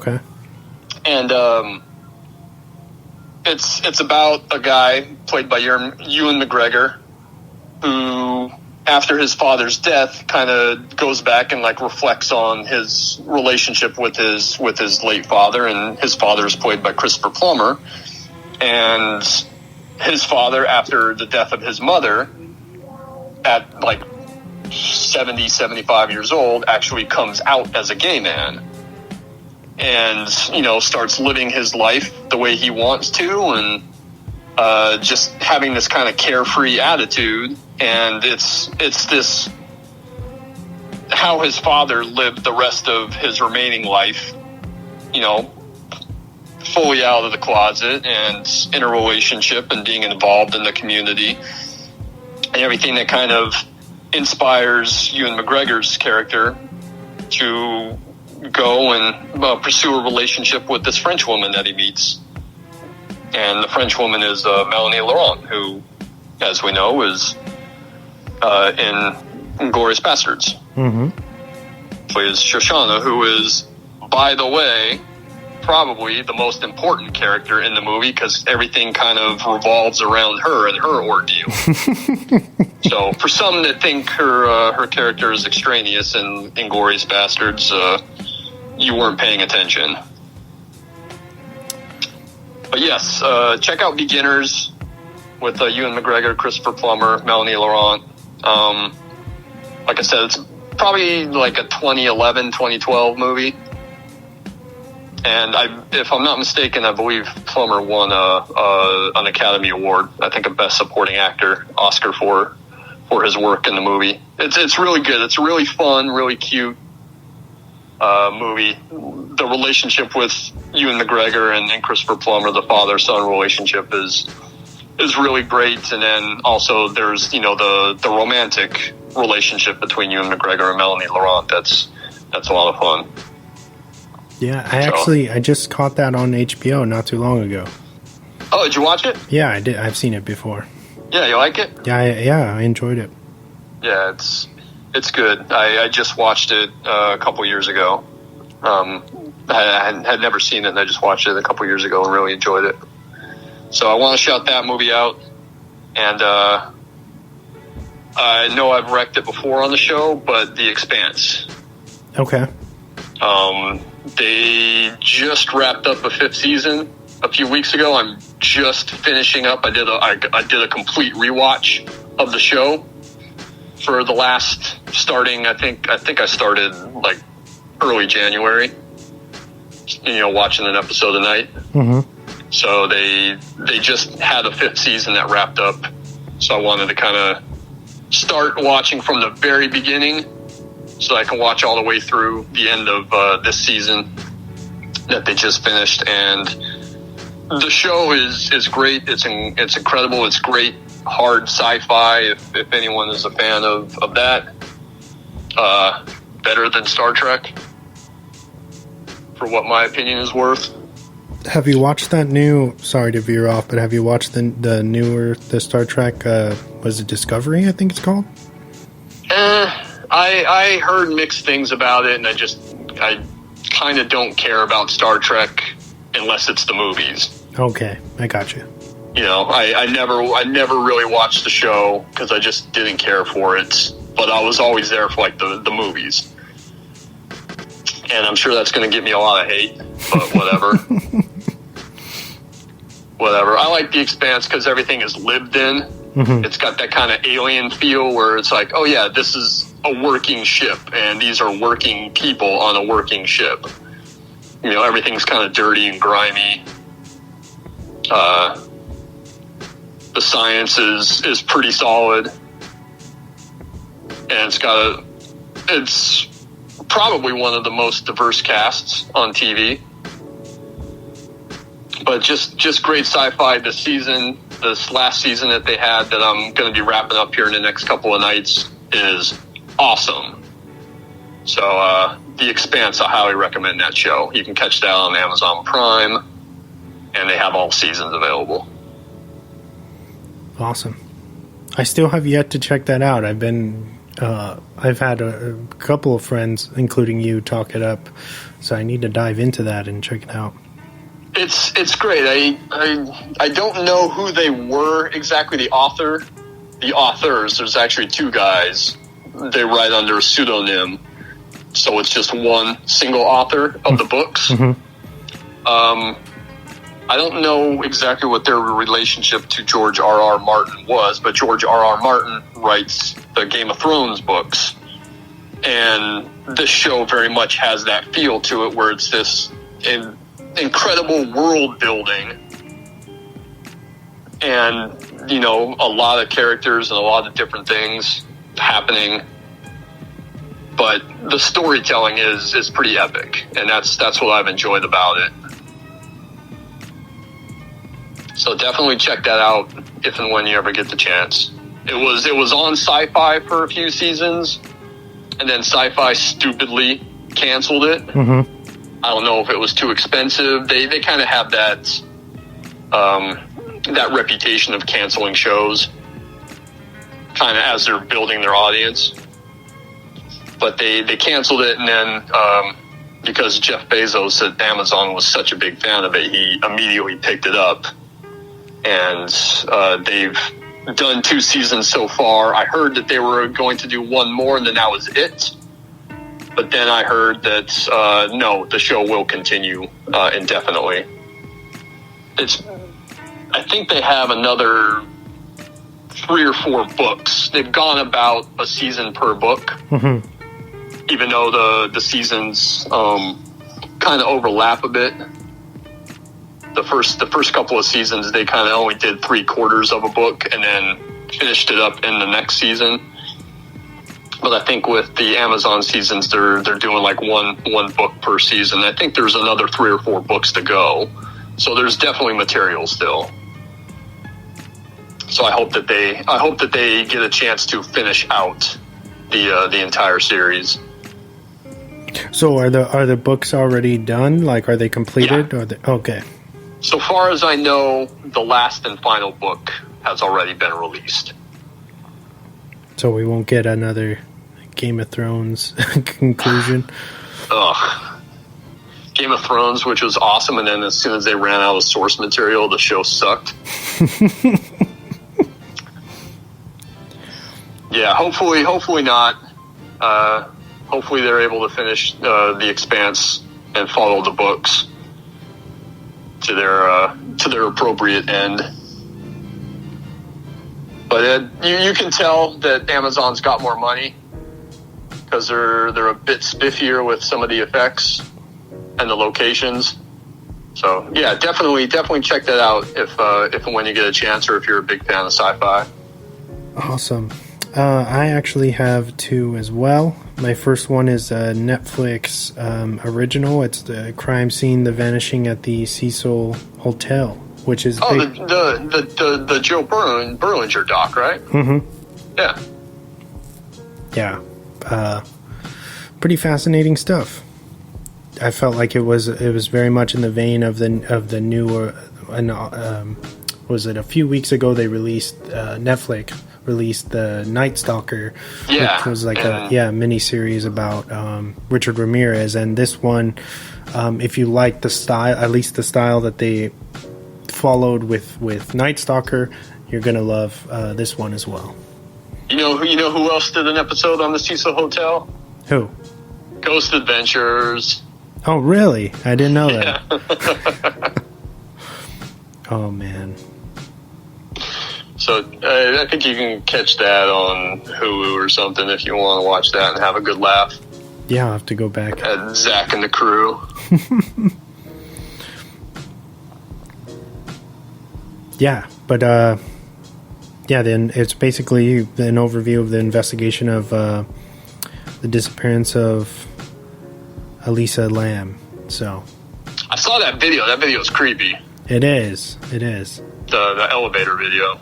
Okay. And it's about a guy played by Ewan McGregor who, after his father's death, kind of goes back and like reflects on his relationship with his late father, and his father is played by Christopher Plummer. And his father, after the death of his mother, at like 70, 75 years old, actually comes out as a gay man and, you know, starts living his life the way he wants to, and just having this kind of carefree attitude. And it's this, how his father lived the rest of his remaining life, you know, fully out of the closet and in a relationship and being involved in the community, and everything that kind of inspires Ewan McGregor's character to go and pursue a relationship with this French woman that he meets. And the French woman is Melanie Laurent, who, as we know, is in Inglourious Basterds. Mm-hmm. Plays Shoshana, who is, by the way, probably the most important character in the movie, because everything kind of revolves around her and her ordeal. So for some that think her character is extraneous in Inglourious Basterds, you weren't paying attention. But yes, check out Beginners with Ewan McGregor, Christopher Plummer, Melanie Laurent. Like I said, it's probably like a 2011, 2012 movie. And if I'm not mistaken, I believe Plummer won an Academy Award, I think a Best Supporting Actor Oscar for his work in the movie. It's really good. It's a really fun, really cute movie. The relationship with Ewan McGregor and Christopher Plummer, the father-son relationship, is really great. And then also there's, you know, the romantic relationship between Ewan McGregor and Melanie Laurent. That's a lot of fun. Yeah, I just caught that on HBO not too long ago. Oh, did you watch it? Yeah, I did. I've seen it before. Yeah, you like it? Yeah, I enjoyed it. Yeah, it's good. I just watched it a couple years ago. I had never seen it, and I just watched it a couple years ago and really enjoyed it. So I want to shout that movie out. And I know I've wrecked it before on the show, but The Expanse. Okay. They just wrapped up a 5th season a few weeks ago. I'm just finishing up. I did a complete rewatch of the show for the last starting. I think I started like early January. You know, watching an episode a night. Mm-hmm. So they just had a 5th season that wrapped up. So I wanted to kind of start watching from the very beginning, so I can watch all the way through the end of this season that they just finished. And the show is great. It's incredible. It's great hard sci-fi. If anyone is a fan of that, better than Star Trek, for what my opinion is worth. Have you watched that new? Sorry to veer off, but have you watched the newer Star Trek? Was it Discovery? I think it's called. I heard mixed things about it, and I kind of don't care about Star Trek unless it's the movies. Okay, I got you. You know, I never really watched the show because I just didn't care for it. But I was always there for like the movies, and I'm sure that's going to get me a lot of hate. But whatever. Whatever. I like The Expanse because everything is lived in. Mm-hmm. It's got that kind of alien feel where it's like, oh yeah, this is a working ship, and these are working people on a working ship. You know, everything's kind of dirty and grimy. The science is pretty solid, and it's probably one of the most diverse casts on TV. But just great sci-fi this season. This last season that they had that I'm going to be wrapping up here in the next couple of nights is awesome. So The Expanse, I highly recommend that show. You can catch that on Amazon Prime, and they have all seasons available. Awesome. I still have yet to check that out. I've been I've had a couple of friends, including you, talk it up, so I need to dive into that and check it out. It's great. I don't know who they were exactly. The authors. There's actually two guys. They write under a pseudonym, so it's just one single author of the books. Mm-hmm. I don't know exactly what their relationship to George R.R. Martin was, but George R.R. Martin writes the Game of Thrones books, and this show very much has that feel to it, where it's this incredible world building, and a lot of characters and a lot of different things happening, but the storytelling is pretty epic, and that's what I've enjoyed about it. So definitely check that out if and when you ever get the chance. It was on Sci-Fi for a few seasons, and then Sci-Fi stupidly canceled it. Mm-hmm. I don't know if it was too expensive. They kind of have that that reputation of canceling shows, kind of as they're building their audience. But they canceled it, and then because Jeff Bezos at Amazon was such a big fan of it, he immediately picked it up. And they've done 2 seasons so far. I heard that they were going to do one more, and then that was it. But then I heard that, no, the show will continue indefinitely. I think they have another 3 or 4 books. They've gone about a season per book, mm-hmm. even though the seasons kind of overlap a bit. The first couple of seasons, they kind of only did 3/4 of a book and then finished it up in the next season. But I think with the Amazon seasons, they're doing like one book per season. I think there's another 3 or 4 books to go, so there's definitely material still. So I hope that they get a chance to finish out the entire series. So are the books already done? Like, are they completed? Yeah. Or okay. So far as I know, the last and final book has already been released. So we won't get another Game of Thrones conclusion? Ugh. Game of Thrones, which was awesome, and then as soon as they ran out of source material, the show sucked. Yeah, hopefully not. Hopefully they're able to finish The Expanse and follow the books to their appropriate end. But you can tell that Amazon's got more money because they're a bit spiffier with some of the effects and the locations. So yeah, definitely check that out if and when you get a chance, or if you're a big fan of sci-fi. Awesome. I actually have 2 as well. My first one is a Netflix original. It's the crime scene, The Vanishing at the Cecil Hotel, which is the Joe Berlinger doc, right? Mm-hmm. Yeah. Yeah. Pretty fascinating stuff. I felt like it was very much in the vein of the newer. Was it a few weeks ago they released Netflix released the Night Stalker, which was like a mini series about Richard Ramirez, and this one, if you like the style, at least the style that they followed with Night Stalker, you're gonna love this one as well. You know who else did an episode on the Cecil Hotel? Who? Ghost Adventures. Oh, really? I didn't know that. Oh, man. So I think you can catch that on Hulu or something if you want to watch that and have a good laugh. Yeah, I'll have to go back. At Zach and the crew. Yeah, but then it's basically an overview of the investigation of the disappearance of Elisa Lam. So I saw that video. That video is creepy. It is. The elevator video.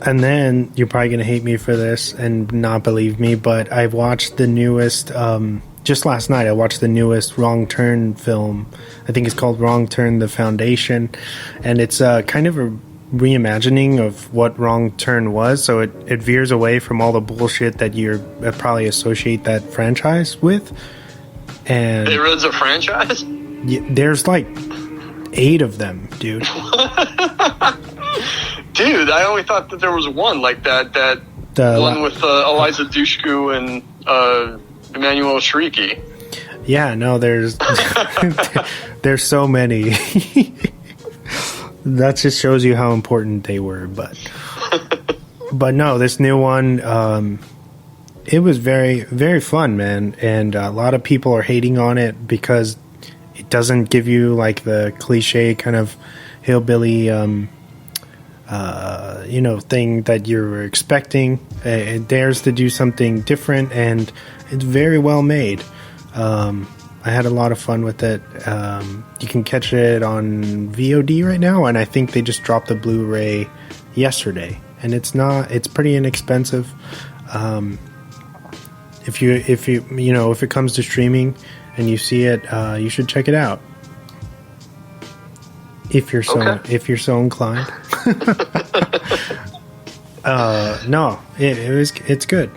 And then you're probably going to hate me for this and not believe me, but I've watched the newest, just last night, I watched the newest Wrong Turn film. I think it's called Wrong Turn, The Foundation. And it's kind of reimagining of what Wrong Turn was, so it veers away from all the bullshit that you probably associate that franchise with. And there is a franchise? There's like 8 of them, dude. Dude, I only thought that there was one like that one with Eliza Dushku and Emmanuel Shrieky. Yeah, no, there's there's so many. That just shows you how important they were, but no, this new one, it was very, very fun, man, and a lot of people are hating on it because it doesn't give you like the cliche kind of hillbilly, thing that you were expecting. It dares to do something different, and it's very well made. I had a lot of fun with it. You can catch it on VOD right now, and I think they just dropped the Blu-ray yesterday. And it's pretty inexpensive. If it comes to streaming and you see it, you should check it out. If you're so inclined. No, it's good.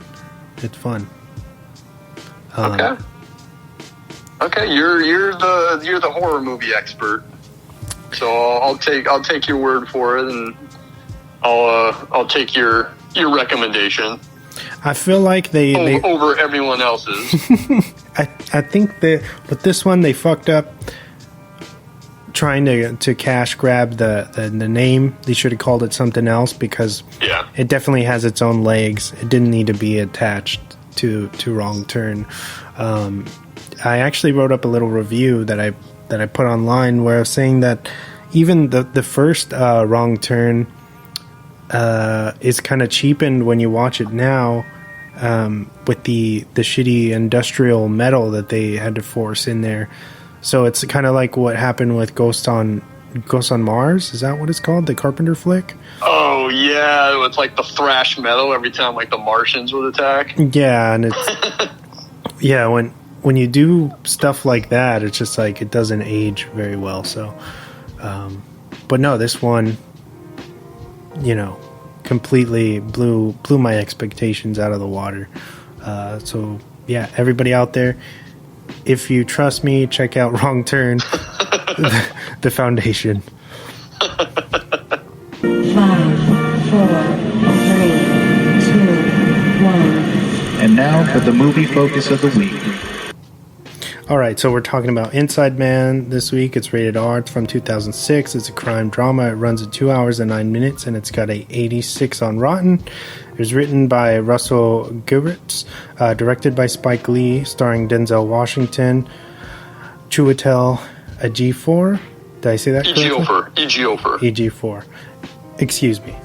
It's fun. Okay. Okay, you're the horror movie expert, so I'll take your word for it, and I'll take your recommendation. I feel like they over everyone else's. I think that with this one they fucked up trying to cash grab the name. They should have called it something else because it definitely has its own legs. It didn't need to be attached to Wrong Turn. I actually wrote up a little review that I put online where I was saying that even the first Wrong Turn is kind of cheapened when you watch it now with the shitty industrial metal that they had to force in there. So it's kind of like what happened with Ghost on Mars. Is that what it's called? The Carpenter flick? Oh yeah, it's like the thrash metal every time like the Martians would attack. Yeah, and it's when you do stuff like that, it's just like it doesn't age very well. So, but no, this one, completely blew my expectations out of the water. So yeah, everybody out there, if you trust me, check out Wrong Turn, the Foundation. 5, 4, 3, 2, 1. And now for the movie focus of the week. Alright, so we're talking about Inside Man this week. It's rated R. It's from 2006. It's a crime drama. It runs at 2 hours and 9 minutes, and it's got a 86 on Rotten. It was written by Russell Gewirtz, directed by Spike Lee, starring Denzel Washington, Chiwetel Ejiofor. Did I say that correctly? Ejiofor. Excuse me.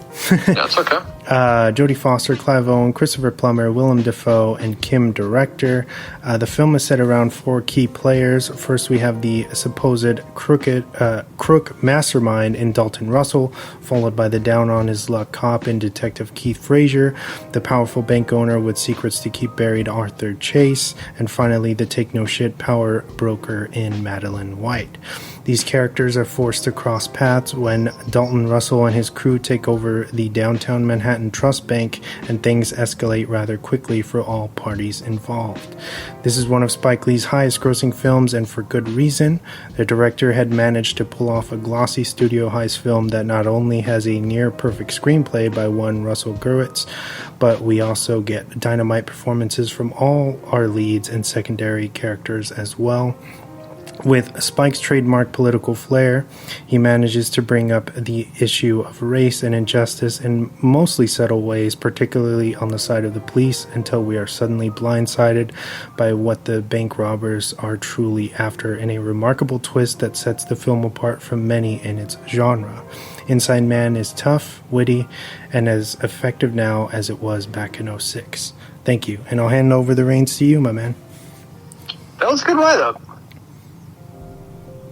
That's okay. Jodie Foster, Clive Owen, Christopher Plummer, Willem Dafoe, and Kim Director. The film is set around 4 key players. First, we have the supposed crook mastermind in Dalton Russell, followed by the down-on-his-luck cop in Detective Keith Frazier, the powerful bank owner with secrets to keep buried Arthur Chase, and finally, the take-no-shit power broker in Madeline White. These characters are forced to cross paths when Dalton Russell and his crew take over the downtown Manhattan Trust Bank, and things escalate rather quickly for all parties involved. This is one of Spike Lee's highest-grossing films, and for good reason. The director had managed to pull off a glossy studio heist film that not only has a near-perfect screenplay by one Russell Gewirtz, but we also get dynamite performances from all our leads and secondary characters as well. With Spike's trademark political flair, he manages to bring up the issue of race and injustice in mostly subtle ways, particularly on the side of the police, until we are suddenly blindsided by what the bank robbers are truly after in a remarkable twist that sets the film apart from many in its genre. Inside Man is tough, witty, and as effective now as it was back in 2006. Thank you, and I'll hand over the reins to you, my man. That was a good write-up.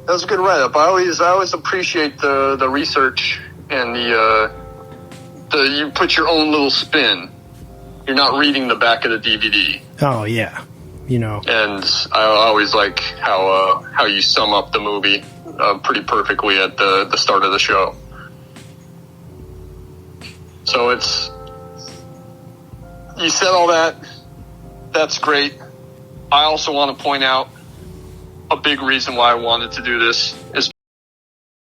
That was a good write-up. I always appreciate the research and the you put your own little spin. You're not reading the back of the DVD. Oh yeah, And I always like how you sum up the movie pretty perfectly at the start of the show. So you said all that. That's great. I also want to point out a big reason why I wanted to do this.